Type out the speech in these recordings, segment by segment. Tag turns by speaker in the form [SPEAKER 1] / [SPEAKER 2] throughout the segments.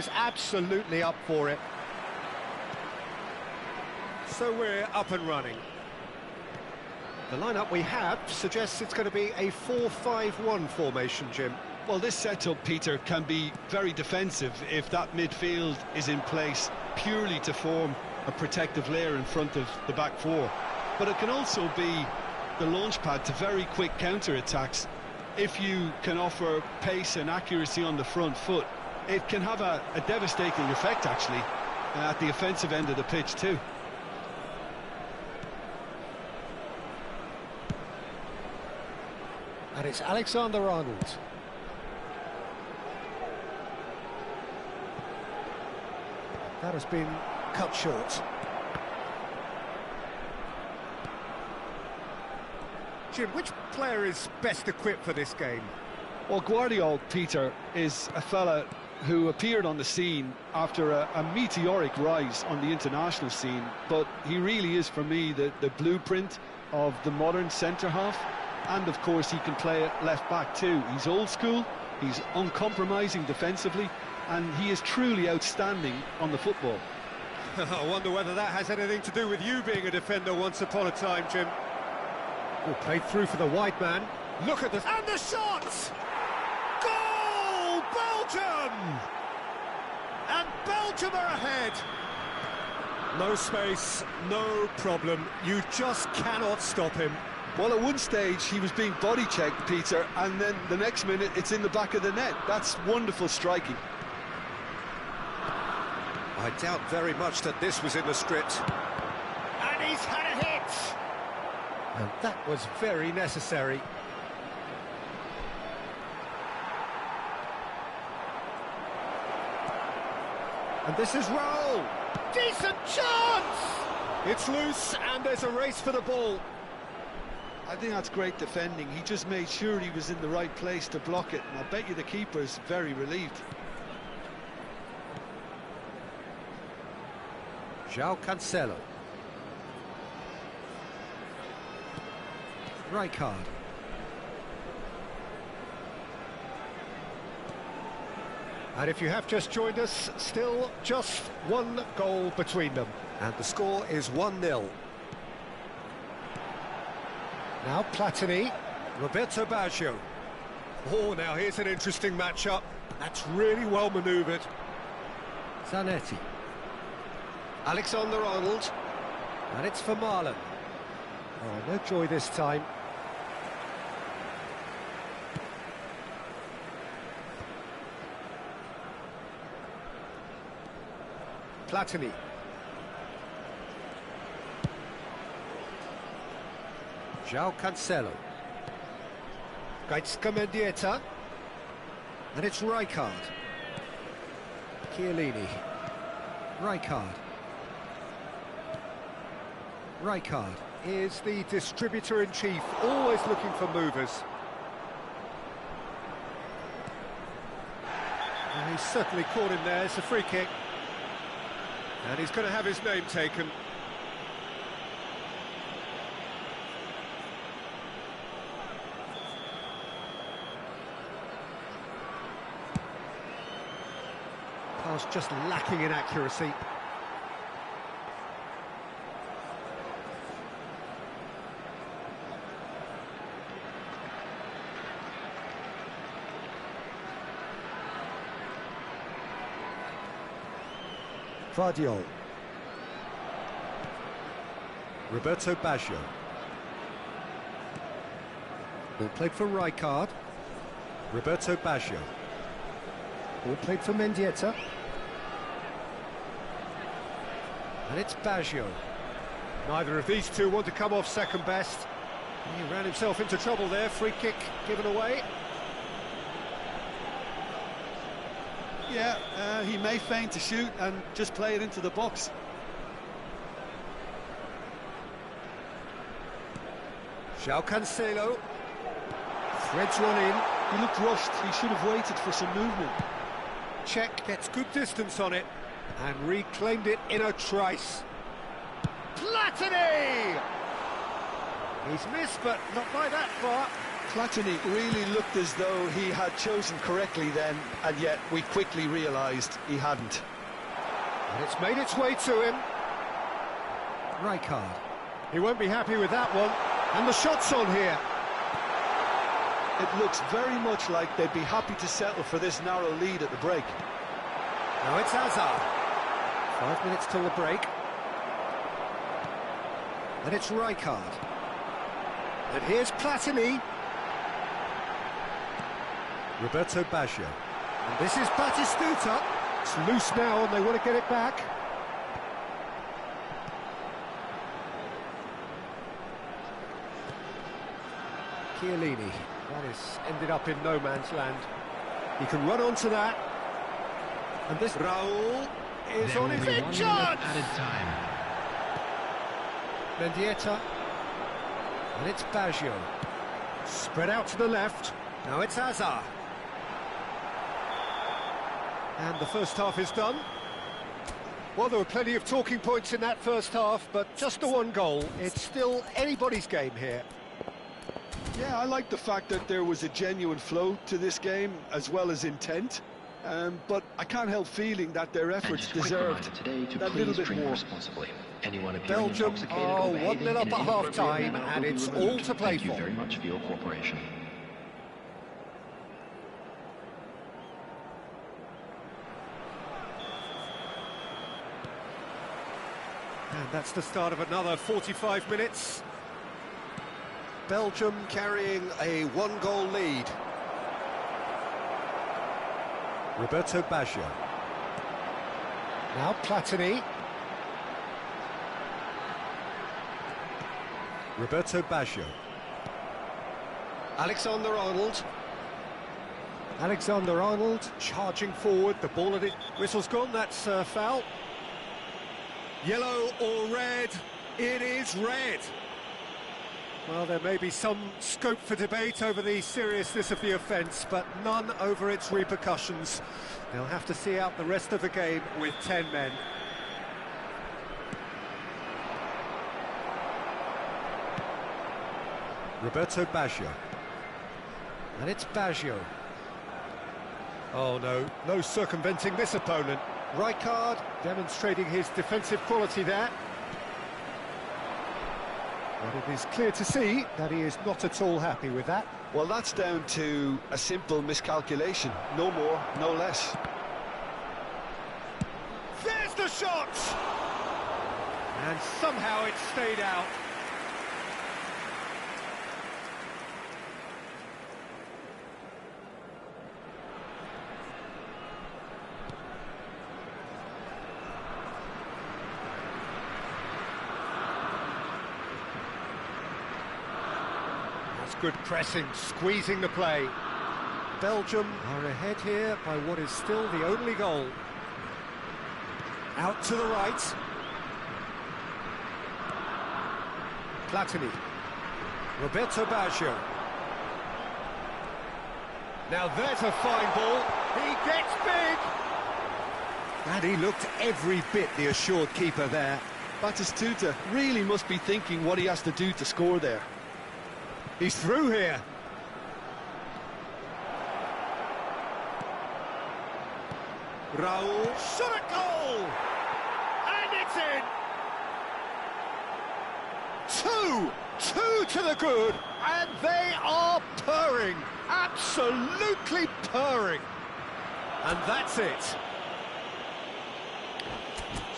[SPEAKER 1] is absolutely up for it. So we're up and running. The lineup we have suggests it's going to be a 4-5-1 formation, Jim.
[SPEAKER 2] Well, this setup, Peter, can be very defensive if that midfield is in place purely to form a protective layer in front of the back four. But it can also be the launchpad to very quick counter-attacks. If you can offer pace and accuracy on the front foot, it can have a devastating effect, actually, at the offensive end of the pitch too.
[SPEAKER 1] And it's Alexander-Arnold. That has been cut short. Jim, which player is best equipped for this game?
[SPEAKER 2] Well, Guardiola, Peter, is a fella who appeared on the scene after a meteoric rise on the international scene, but he really is, for me, the blueprint of the modern centre-half. And, of course, he can play at left-back too. He's old school, he's uncompromising defensively, and he is truly outstanding on the football.
[SPEAKER 1] I wonder whether that has anything to do with you being a defender once upon a time, Jim. Oh, played through for the wide man. Look at this. And the shot! Goal! Belgium! And Belgium are ahead. No space, no problem. You just cannot stop him.
[SPEAKER 2] Well, at one stage he was being body checked, Peter, and then the next minute it's in the back of the net. That's wonderful striking.
[SPEAKER 1] I doubt very much that this was in the script. And he's had a hit! And that was very necessary. And this is Raul. Decent chance! It's loose, and there's a race for the ball.
[SPEAKER 2] I think that's great defending. He just made sure he was in the right place to block it, and I bet you the keeper's very relieved.
[SPEAKER 1] João Cancelo. Rijkaard. And if you have just joined us, still just one goal between them. And the score is 1-0. Now Platini, Roberto Baggio. Oh, now here's an interesting matchup. That's really well manoeuvred. Zanetti. Alexander-Arnold. And it's for Marlon. Oh, no joy this time. Platini. João Cancelo. Gaizka Mendieta. And it's Rijkaard. Chiellini. Rijkaard. Rijkaard is the distributor-in-chief, always looking for movers. And he's certainly caught him there. It's a free kick. And he's going to have his name taken. Pass just lacking in accuracy. Vardiol. Roberto Baggio. Ball played for Rijkaard. Roberto Baggio. Ball played for Mendieta. And it's Baggio. Neither of these two want to come off second best. He ran himself into trouble there. Free kick given away.
[SPEAKER 2] Yeah, he may feign to shoot and just play it into the box.
[SPEAKER 1] João Cancelo. Threads one in.
[SPEAKER 2] He looked rushed. He should have waited for some movement.
[SPEAKER 1] Check, gets good distance on it. And reclaimed it in a trice. Platini! He's missed, but not by that far.
[SPEAKER 2] Platini really looked as though he had chosen correctly then, and yet we quickly realised he hadn't.
[SPEAKER 1] And it's made its way to him. Rijkaard. He won't be happy with that one. And the shot's on here.
[SPEAKER 2] It looks very much like they'd be happy to settle for this narrow lead at the break.
[SPEAKER 1] Now it's Hazard. 5 minutes till the break. And it's Rijkaard. And here's Platini. Roberto Baggio. And this is Batistuta. It's loose now and they want to get it back. Chiellini. That is ended up in no man's land. He can run onto that. And this Raul is on his in charge.
[SPEAKER 3] Added time.
[SPEAKER 1] Mendieta. And it's Baggio. Spread out to the left. Now it's Hazard. And the first half is done. Well, there were plenty of talking points in that first half, but just the one goal. It's still anybody's game here.
[SPEAKER 2] Yeah, I like the fact that there was a genuine flow to this game, as well as intent. But I can't help feeling that their efforts deserved that little bit more.
[SPEAKER 1] Belgium are 1-0 up at half-time, and it's all to play for.
[SPEAKER 3] Thank you very much for your cooperation.
[SPEAKER 1] And that's the start of another 45 minutes. Belgium carrying a one-goal lead. Roberto Baggio. Now Platini. Roberto Baggio. Alexander-Arnold. Alexander-Arnold charging forward, the ball at it. Whistle's gone, that's foul. Yellow or red? It is red. Well, there may be some scope for debate over the seriousness of the offence, but none over its repercussions. They'll have to see out the rest of the game with 10 men. Roberto Baggio. And it's Baggio. Oh no, no circumventing this opponent. Rijkaard demonstrating his defensive quality there. But it is clear to see that he is not at all happy with that.
[SPEAKER 2] Well, that's down to a simple miscalculation. No more, no less.
[SPEAKER 1] There's the shot! And somehow it stayed out. Good pressing, squeezing the play. Belgium are ahead here by what is still the only goal. Out to the right. Platini. Roberto Baggio. Now there's a fine ball. He gets big. And he looked every bit the assured keeper there.
[SPEAKER 2] Batistuta really must be thinking what he has to do to score there.
[SPEAKER 1] He's through here. Raul shot a goal! And it's in! Two to the good, and they are purring, absolutely purring. And that's it.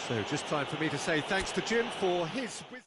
[SPEAKER 1] So just time for me to say thanks to Jim for his wisdom.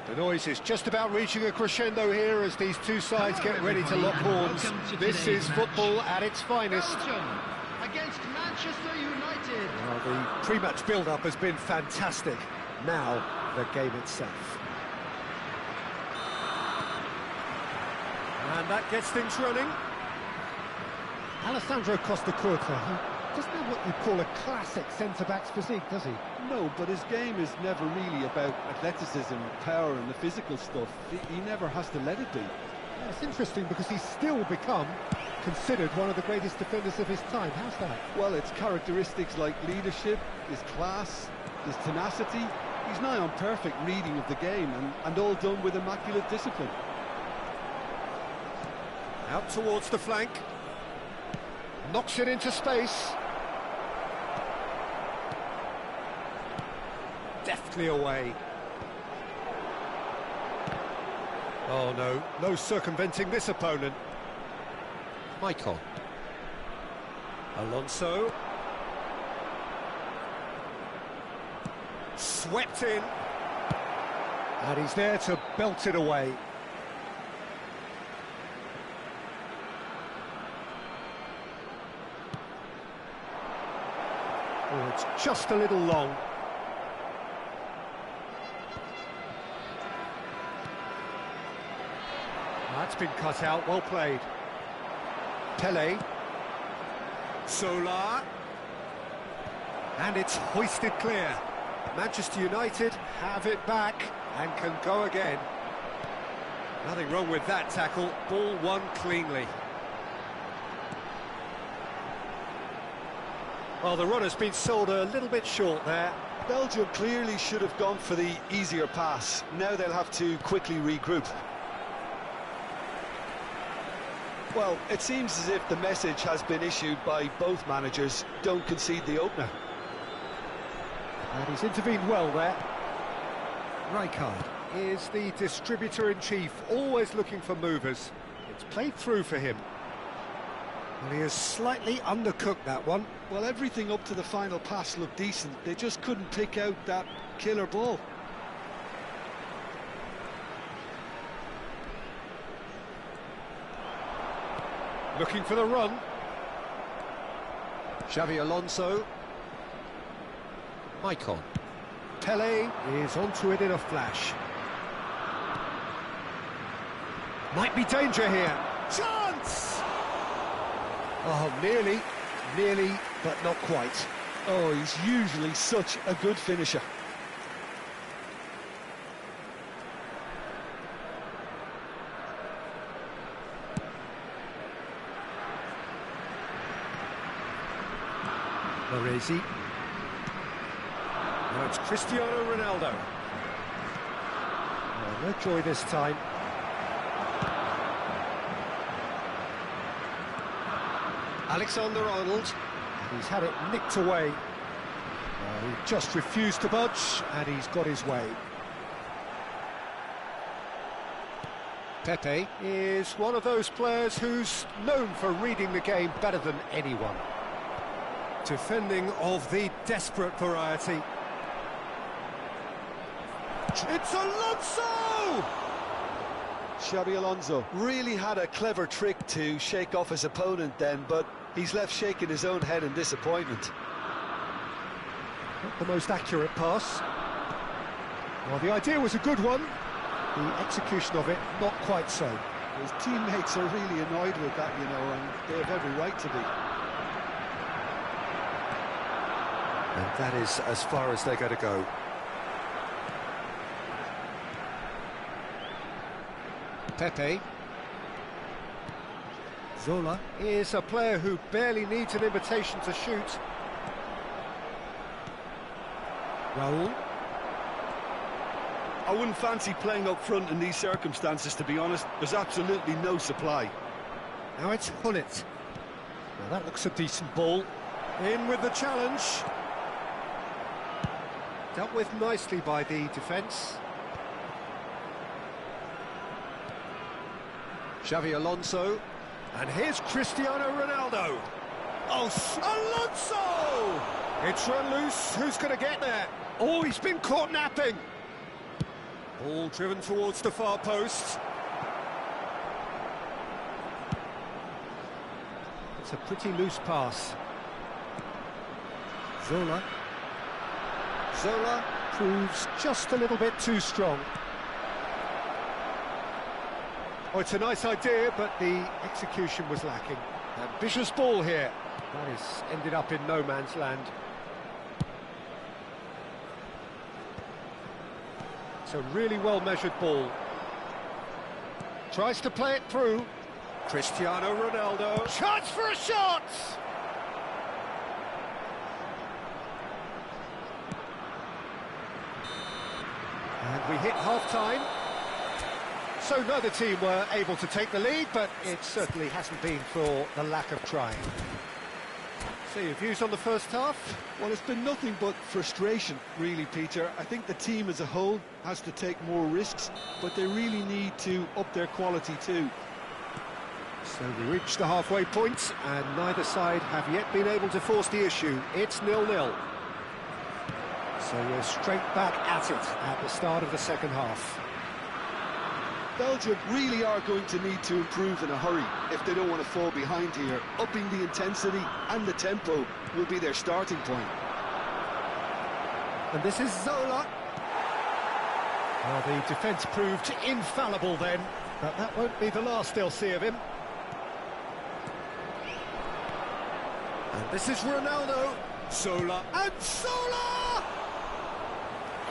[SPEAKER 1] The noise is just about reaching a crescendo here as these two sides get ready to lock horns. This is football at its finest.
[SPEAKER 3] Belgium against Manchester United.
[SPEAKER 1] Well, the pre-match build-up has been fantastic. Now, the game itself. And that gets things running. Alessandro Costa-Curta, he doesn't have what you'd call a classic centre-back's physique, does he?
[SPEAKER 2] No, but his game is never really about athleticism, power and the physical stuff. He never has to let it be.
[SPEAKER 1] Yeah, it's interesting because he's still become considered one of the greatest defenders of his time. How's that?
[SPEAKER 2] Well, it's characteristics like leadership, his class, his tenacity. He's nigh on perfect reading of the game and all done with immaculate discipline.
[SPEAKER 1] Out towards the flank. Knocks it into space. Deftly away. Oh no, no circumventing this opponent. Michael. Alonso. Swept in. And he's there to belt it away. Oh, it's just a little long. That's been cut out, well played. Pele. Solar. And it's hoisted clear. Manchester United have it back and can go again. Nothing wrong with that tackle, ball won cleanly. Well, the run has been sold a little bit short there.
[SPEAKER 2] Belgium clearly should have gone for the easier pass. Now they'll have to quickly regroup. Well, it seems as if the message has been issued by both managers: don't concede the opener.
[SPEAKER 1] And he's intervened well there. Rijkaard is the distributor-in-chief, always looking for movers. It's played through for him. And he has slightly undercooked that one.
[SPEAKER 2] Well, everything up to the final pass looked decent. They just couldn't pick out that killer ball.
[SPEAKER 1] Looking for the run. Xavi Alonso. Maicon. Pele is onto it in a flash. Might be danger here. Chance! Oh, nearly, but not quite.
[SPEAKER 2] Oh, he's usually such a good finisher.
[SPEAKER 1] Baresi. Now it's Cristiano Ronaldo. Oh, no joy this time. Alexander-Arnold. He's had it nicked away. He just refused to budge, and he's got his way. Pepe is one of those players who's known for reading the game better than anyone. Defending of the desperate variety. It's Alonso!
[SPEAKER 2] Xabi Alonso really had a clever trick to shake off his opponent then, but he's left shaking his own head in disappointment.
[SPEAKER 1] Not the most accurate pass. Well, the idea was a good one. The execution of it, not quite so.
[SPEAKER 2] His teammates are really annoyed with that, you know, and they have every right to be.
[SPEAKER 1] And that is as far as they're going to go. Pepe. Zola is a player who barely needs an invitation to shoot. Raul.
[SPEAKER 2] I wouldn't fancy playing up front in these circumstances, to be honest. There's absolutely no supply.
[SPEAKER 1] Now it's Hullet. Now that looks a decent ball. In with the challenge. Dealt with nicely by the defence. Xavi Alonso. And here's Cristiano Ronaldo. Oh, Alonso! It's run loose. Who's going to get there? Oh, he's been caught napping. Ball driven towards the far post. It's a pretty loose pass. Zola. Zola proves just a little bit too strong. Oh, it's a nice idea, but the execution was lacking. Ambitious ball here. That has ended up in no man's land. It's a really well-measured ball. Tries to play it through. Cristiano Ronaldo. Chance for a shot! And we hit half-time. So neither team were able to take the lead, but it certainly hasn't been for the lack of trying. So your views on the first half?
[SPEAKER 2] Well, it's been nothing but frustration, really, Peter. I think the team as a whole has to take more risks, but they really need to up their quality too.
[SPEAKER 1] So we reach the halfway point, and neither side have yet been able to force the issue. It's 0-0. So we're straight back at it at the start of the second half.
[SPEAKER 2] Belgium really are going to need to improve in a hurry if they don't want to fall behind here. Upping the intensity and the tempo will be their starting point.
[SPEAKER 1] And this is Zola. Well, the defence proved infallible then, but that won't be the last they'll see of him. And this is Ronaldo. Zola. And Zola!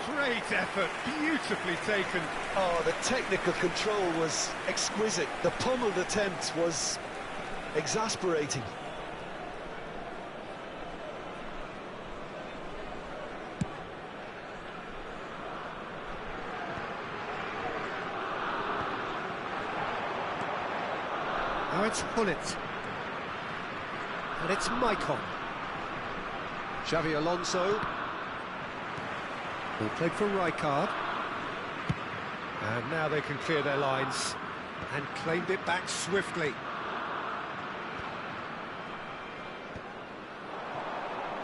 [SPEAKER 1] Great effort, beautifully taken.
[SPEAKER 2] Oh, the technical control was exquisite. The pummeled attempt was exasperating.
[SPEAKER 1] Now it's Hullet. And it's Maicon. Xavi Alonso. Ball played for Rijkaard. And now they can clear their lines. And claimed it back swiftly.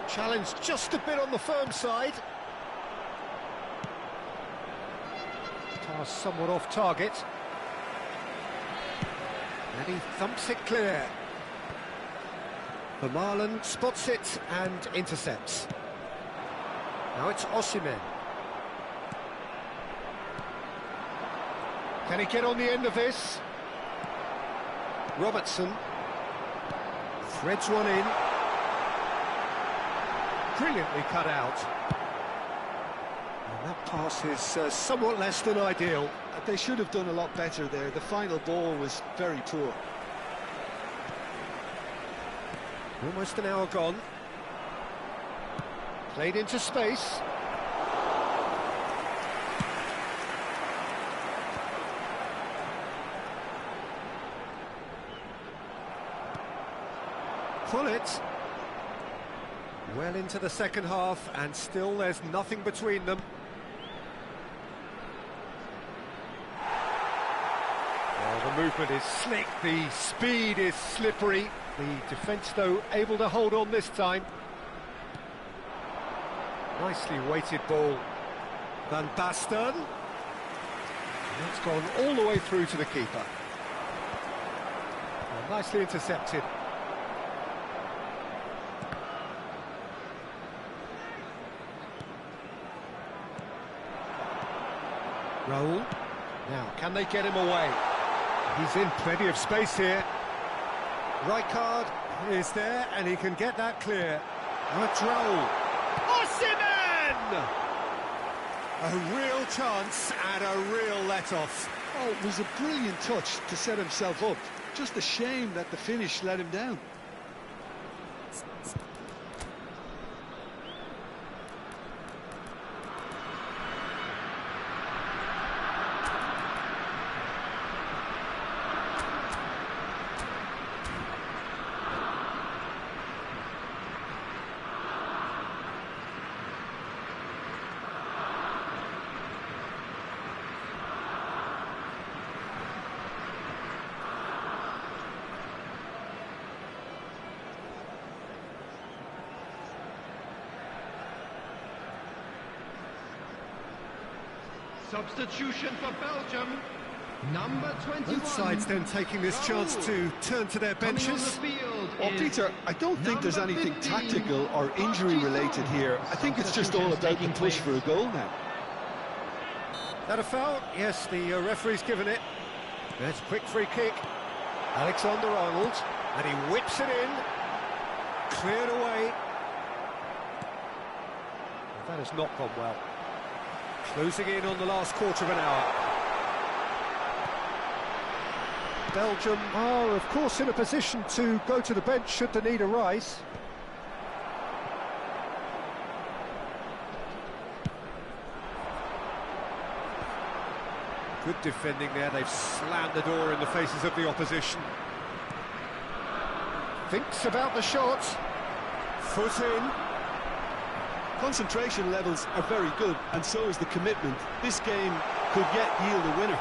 [SPEAKER 1] Challenged just a bit on the firm side. Pass somewhat off target. And he thumps it clear. Vermaelen spots it and intercepts. Now it's Osimhen. Can he get on the end of this? Robertson threads one in. Brilliantly cut out. And that pass is somewhat less than ideal.
[SPEAKER 2] They should have done a lot better there. The final ball was very poor.
[SPEAKER 1] Almost an hour gone. Played into space. Pull it. Well into the second half, and still there's nothing between them. Well, the movement is slick, the speed is slippery. The defence, though, able to hold on this time. Nicely weighted ball. Van Basten. That's gone all the way through to the keeper. Well, nicely intercepted. Raul. Now, can they get him away? He's in plenty of space here. Rijkaard is there, and he can get that clear. Now it's Raul. Osimhen! A real chance and a real let-off.
[SPEAKER 2] Oh, it was a brilliant touch to set himself up. Just a shame that the finish let him down.
[SPEAKER 3] Substitution for Belgium. Number 21.
[SPEAKER 1] Both sides then taking this chance to turn to their benches.
[SPEAKER 2] Well, Peter, I don't think there's anything tactical or injury related here. I think it's just all about the push for a goal now.
[SPEAKER 1] That a foul? Yes, the referee's given it. There's a quick free kick. Alexander-Arnold, and he whips it in. Cleared away. That has not gone well. Closing in on the last quarter of an hour. Belgium are, of course, in a position to go to the bench should the need arise. Good defending there, they've slammed the door in the faces of the opposition. Thinks about the shot. Foot in.
[SPEAKER 2] Concentration levels are very good, and so is the commitment. This game could yet yield a winner.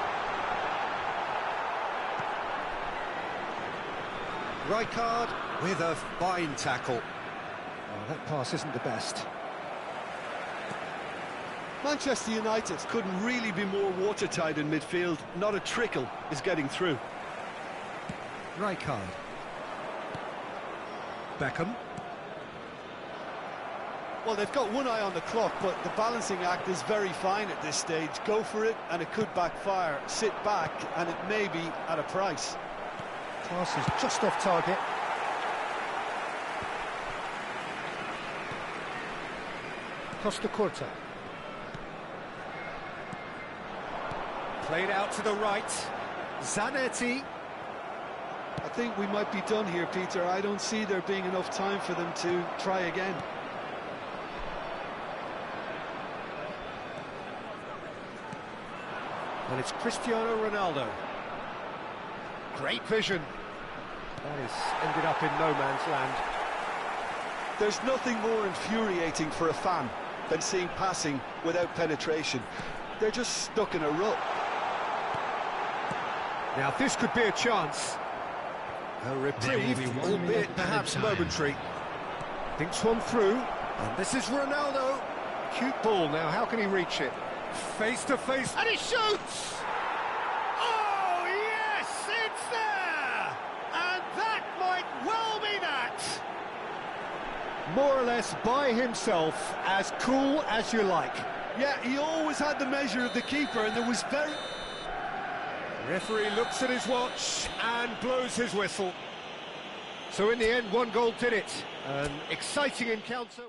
[SPEAKER 1] Rijkaard with a fine tackle. Oh, that pass isn't the best.
[SPEAKER 2] Manchester United couldn't really be more watertight in midfield. Not a trickle is getting through.
[SPEAKER 1] Rijkaard. Beckham.
[SPEAKER 2] Well, they've got one eye on the clock, but the balancing act is very fine at this stage. Go for it, and it could backfire. Sit back, and it may be at a price.
[SPEAKER 1] Pass is just off target. Costa Curta. Played out to the right. Zanetti.
[SPEAKER 2] I think we might be done here, Peter. I don't see there being enough time for them to try again.
[SPEAKER 1] And it's Cristiano Ronaldo. Great vision. That has ended up in no man's land.
[SPEAKER 2] There's nothing more infuriating for a fan than seeing passing without penetration. They're just stuck in a rut.
[SPEAKER 1] Now this could be a chance. A reprieve, albeit perhaps momentary. Thinks one through, and this is Ronaldo. Cute ball, now how can he reach it? Face to face, and he shoots! Oh yes, it's there! And that might well be that! More or less by himself, as cool as you like.
[SPEAKER 2] Yeah, he always had the measure of the keeper, and there was very...
[SPEAKER 1] Referee looks at his watch and blows his whistle. So in the end, one goal did it. An exciting encounter.